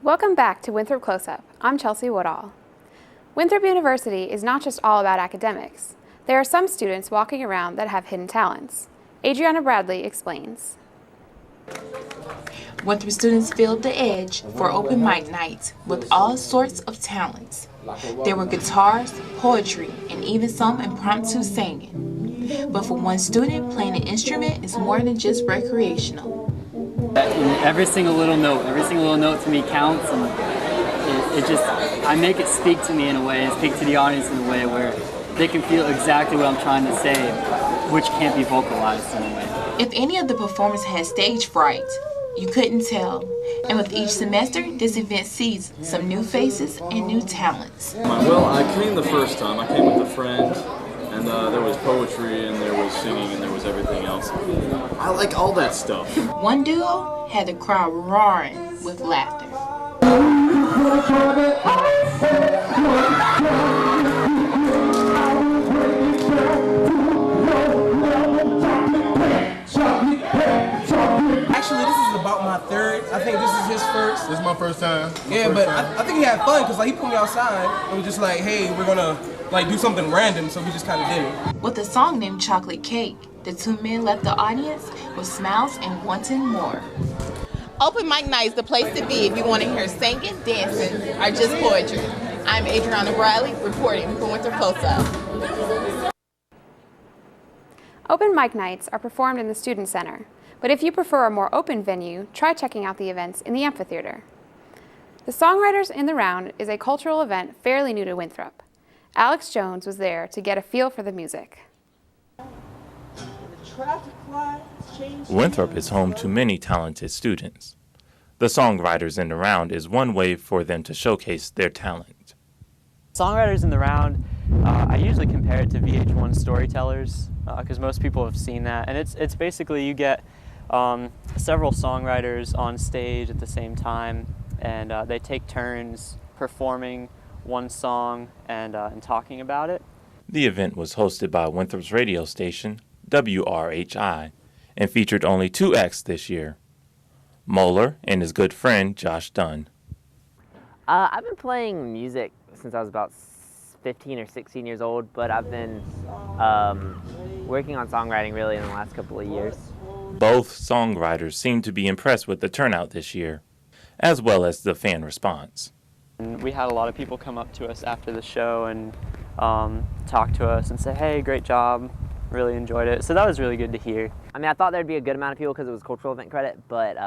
Welcome back to Winthrop Close-Up. I'm Chelsea Woodall. Winthrop University is not just all about academics. There are some students walking around that have hidden talents. Adriana Bradley explains. Winthrop students filled the edge for open mic nights with all sorts of talents. There were guitars, poetry, and even some impromptu singing. But for one student, playing an instrument is more than just recreational. Every single little note to me counts, and I make it speak to me in a way, and speak to the audience in a way where they can feel exactly what I'm trying to say, which can't be vocalized in a way. If any of the performers had stage fright, you couldn't tell. And with each semester, this event sees some new faces and new talents. Well, I came the first time. I came with a friend, and there was poetry, and there was singing, and there was everything else. I like all that stuff. One duo had the crowd roaring with laughter. Actually, this is about my third. I think this is his first. This is my first time. I think he had fun because he put me outside and was just like, hey, we're gonna do something random, so we just kind of did it. With a song named Chocolate Cake, the two men left the audience with smiles and wanting more. Open mic night is the place to be if you want to hear singing, dancing, or just poetry. I'm Adriana Bradley, reporting for Winthrop Close-Up. Open mic nights are performed in the Student Center, but if you prefer a more open venue, try checking out the events in the amphitheater. The Songwriters in the Round is a cultural event fairly new to Winthrop. Alex Jones was there to get a feel for the music. Winthrop is home to many talented students. The Songwriters in the Round is one way for them to showcase their talent. Songwriters in the Round, I usually compare it to VH1 Storytellers, because most people have seen that. And it's basically you get several songwriters on stage at the same time, and they take turns performing one song and talking about it. The event was hosted by Winthrop's radio station, WRHI, and featured only 2 acts this year, Moeller and his good friend Josh Dunn. I've been playing music since I was about 15 or 16 years old, but I've been working on songwriting really in the last couple of years. Both songwriters seem to be impressed with the turnout this year, as well as the fan response. And we had a lot of people come up to us after the show and talk to us and say, hey, great job, really enjoyed it. So that was really good to hear. I mean, I thought there'd be a good amount of people because it was cultural event credit, but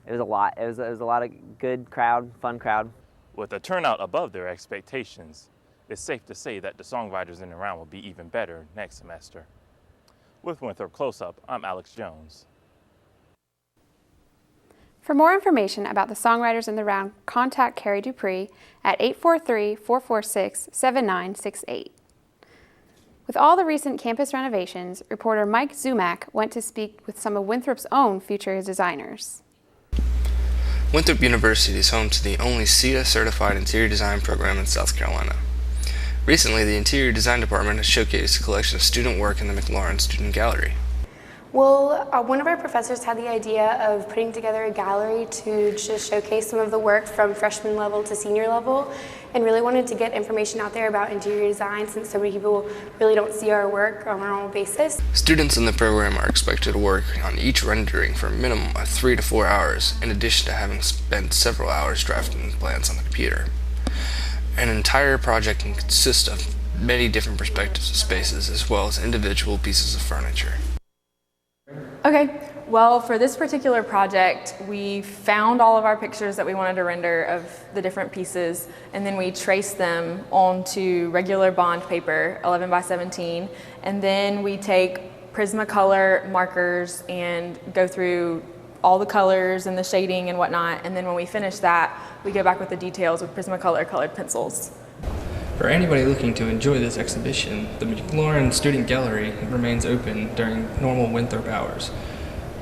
it was a lot. It was a lot of good crowd, fun crowd. With a turnout above their expectations, it's safe to say that the Songwriters in the Round will be even better next semester. With Winthrop Close-Up, I'm Alex Jones. For more information about the Songwriters in the Round, contact Carrie Dupree at 843-446-7968. With all the recent campus renovations, reporter Mike Zumak went to speak with some of Winthrop's own future designers. Winthrop University is home to the only CETA-certified interior design program in South Carolina. Recently, the Interior Design Department has showcased a collection of student work in the McLaurin Student Gallery. Well, one of our professors had the idea of putting together a gallery to just showcase some of the work from freshman level to senior level, and really wanted to get information out there about interior design since so many people really don't see our work on a normal basis. Students in the program are expected to work on each rendering for a minimum of 3 to 4 hours, in addition to having spent several hours drafting plans on the computer. An entire project can consist of many different perspectives of spaces as well as individual pieces of furniture. Okay, well, for this particular project, we found all of our pictures that we wanted to render of the different pieces, and then we traced them onto regular bond paper, 11 by 17, and then we take Prismacolor markers and go through all the colors and the shading and whatnot, and then when we finish that, we go back with the details with Prismacolor colored pencils. For anybody looking to enjoy this exhibition, the McLaurin Student Gallery remains open during normal Winthrop hours.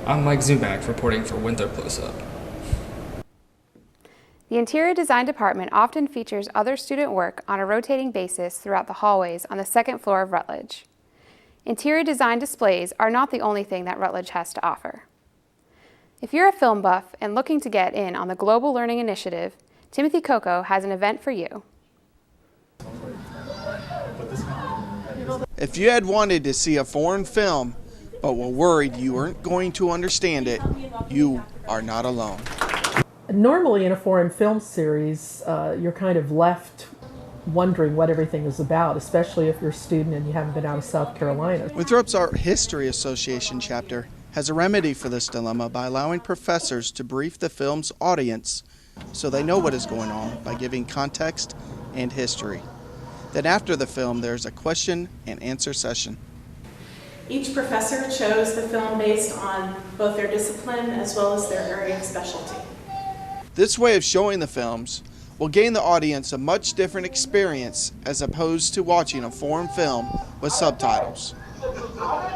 I'm Mike Zumak reporting for Winthrop Close-Up. The Interior Design Department often features other student work on a rotating basis throughout the hallways on the second floor of Rutledge. Interior design displays are not the only thing that Rutledge has to offer. If you're a film buff and looking to get in on the Global Learning Initiative, Timothy Coco has an event for you. If you had wanted to see a foreign film, but were worried you weren't going to understand it, you are not alone. Normally in a foreign film series, you're kind of left wondering what everything is about, especially if you're a student and you haven't been out of South Carolina. Winthrop's Art History Association chapter has a remedy for this dilemma by allowing professors to brief the film's audience so they know what is going on by giving context and history. Then after the film, there's a question and answer session. Each professor chose the film based on both their discipline as well as their area of specialty. This way of showing the films will gain the audience a much different experience as opposed to watching a foreign film with subtitles.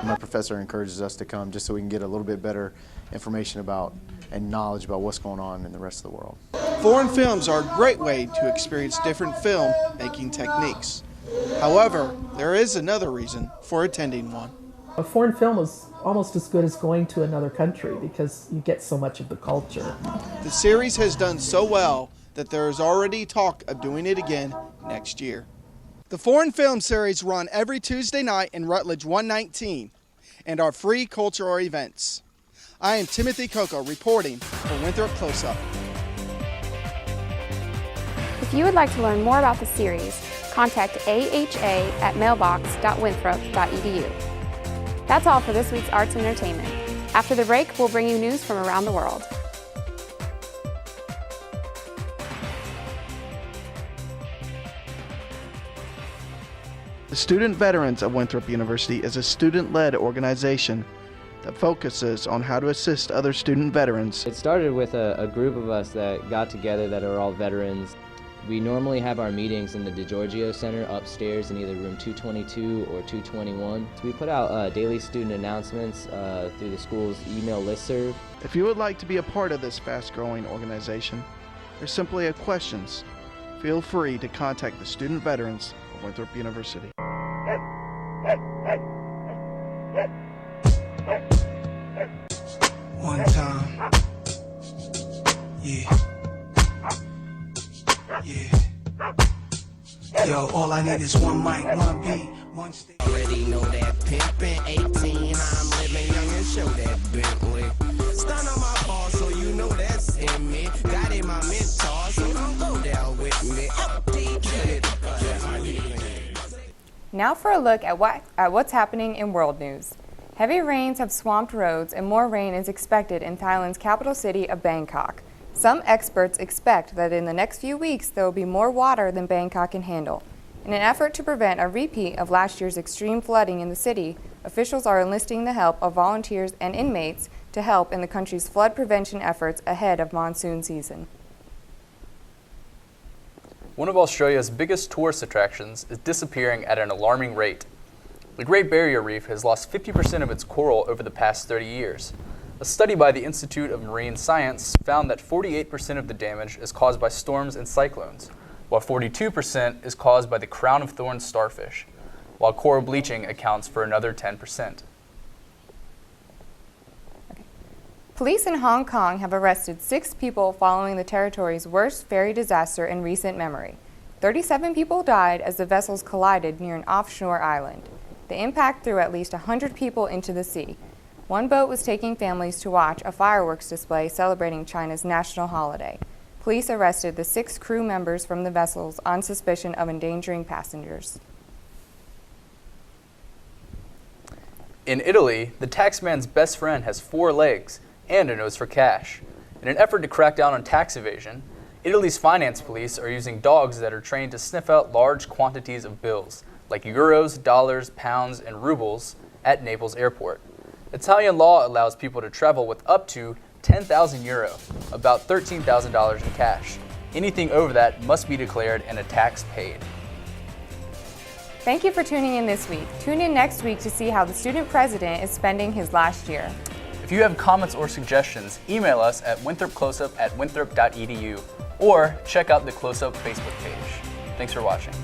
My professor encourages us to come just so we can get a little bit better information about and knowledge about what's going on in the rest of the world. Foreign films are a great way to experience different film-making techniques. However, there is another reason for attending one. A foreign film is almost as good as going to another country because you get so much of the culture. The series has done so well that there is already talk of doing it again next year. The foreign film series run every Tuesday night in Rutledge 119 and are free cultural events. I am Timothy Coco reporting for Winthrop Close-Up. If you would like to learn more about the series, contact aha@mailbox.winthrop.edu. That's all for this week's Arts and Entertainment. After the break, we'll bring you news from around the world. The Student Veterans of Winthrop University is a student-led organization that focuses on how to assist other student veterans. It started with a group of us that got together that are all veterans. We normally have our meetings in the DeGiorgio Center upstairs in either room 222 or 221. So we put out daily student announcements through the school's email listserv. If you would like to be a part of this fast-growing organization or simply have questions, feel free to contact the Student Veterans of Winthrop University. One time, yeah. Yo, all I need is one mic, one beat, one stage. Already know that pimpin', 18, I'm living young and show that Bentley. Stun on my ball, so you know that's in me. Got in my mentor, so don't go down with me. Up deep, Now for a look at what's happening in world news. Heavy rains have swamped roads and more rain is expected in Thailand's capital city of Bangkok. Some experts expect that in the next few weeks there will be more water than Bangkok can handle. In an effort to prevent a repeat of last year's extreme flooding in the city, officials are enlisting the help of volunteers and inmates to help in the country's flood prevention efforts ahead of monsoon season. One of Australia's biggest tourist attractions is disappearing at an alarming rate. The Great Barrier Reef has lost 50% of its coral over the past 30 years. A study by the Institute of Marine Science found that 48% of the damage is caused by storms and cyclones, while 42% is caused by the crown of thorns starfish, while coral bleaching accounts for another 10%. Police in Hong Kong have arrested 6 people following the territory's worst ferry disaster in recent memory. 37 people died as the vessels collided near an offshore island. The impact threw at least 100 people into the sea. One boat was taking families to watch a fireworks display celebrating China's national holiday. Police arrested the 6 crew members from the vessels on suspicion of endangering passengers. In Italy, the taxman's best friend has 4 legs and a nose for cash. In an effort to crack down on tax evasion, Italy's finance police are using dogs that are trained to sniff out large quantities of bills, like euros, dollars, pounds, and rubles, at Naples airport. Italian law allows people to travel with up to 10,000 euro, about $13,000 in cash. Anything over that must be declared and a tax paid. Thank you for tuning in this week. Tune in next week to see how the student president is spending his last year. If you have comments or suggestions, email us at winthropcloseup@winthrop.edu or check out the Closeup Facebook page. Thanks for watching.